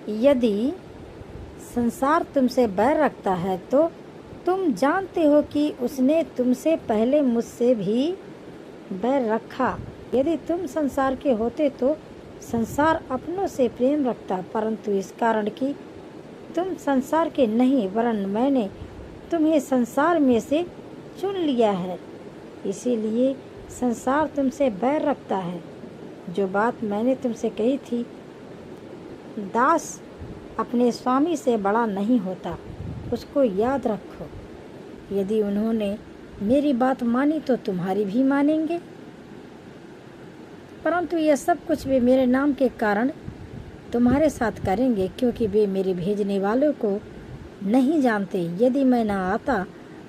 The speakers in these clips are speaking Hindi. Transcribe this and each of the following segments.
यदि संसार तुमसे बैर रखता है तो तुम जानते हो कि उसने तुमसे पहले मुझसे भी बैर रखा। यदि तुम संसार के होते तो संसार अपनों से प्रेम रखता, परंतु इस कारण कि तुम संसार के नहीं वरन मैंने तुम्हें संसार में से चुन लिया है, इसीलिए संसार तुमसे बैर रखता है। जो बात मैंने तुमसे कही थी, दास अपने स्वामी से बड़ा नहीं होता, उसको याद रखो। यदि उन्होंने मेरी बात मानी तो तुम्हारी भी मानेंगे, परंतु यह सब कुछ वे मेरे नाम के कारण तुम्हारे साथ करेंगे, क्योंकि वे मेरे भेजने वालों को नहीं जानते। यदि मैं न आता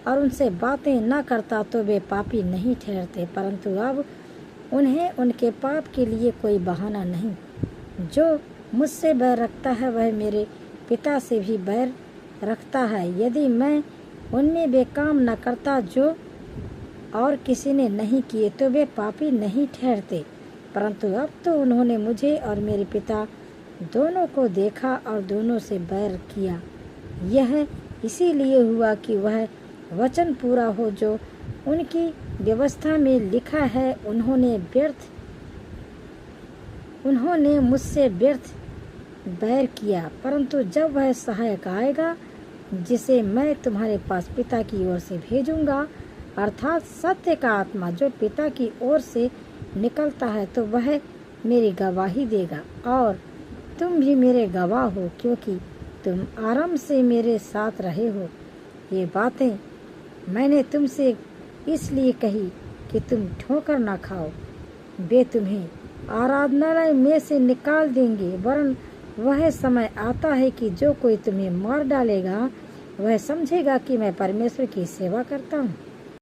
और उनसे बातें न करता तो वे पापी नहीं ठहरते, परंतु अब उन्हें उनके पाप के लिए कोई बहाना नहीं। जो मुझसे बैर रखता है वह मेरे पिता से भी बैर रखता है। यदि मैं उनमें वे काम न करता जो और किसी ने नहीं किए तो वे पापी नहीं ठहरते, परंतु अब तो उन्होंने मुझे और मेरे पिता दोनों को देखा और दोनों से बैर किया। यह इसीलिए हुआ कि वह वचन पूरा हो जो उनकी व्यवस्था में लिखा है, उन्होंने मुझसे व्यर्थ बैर किया। परंतु जब वह सहायक आएगा जिसे मैं तुम्हारे पास पिता की ओर से भेजूंगा, अर्थात सत्य का आत्मा जो पिता की ओर से निकलता है, तो वह मेरी गवाही देगा। और तुम भी मेरे गवाह हो, क्योंकि तुम आरंभ से मेरे साथ रहे हो। ये बातें मैंने तुमसे इसलिए कही कि तुम ठोकर न खाओ। वे तुम्हें आराधनालय में से निकाल देंगे, वरन वह समय आता है कि जो कोई तुम्हें मार डालेगा वह समझेगा कि मैं परमेश्वर की सेवा करता हूँ।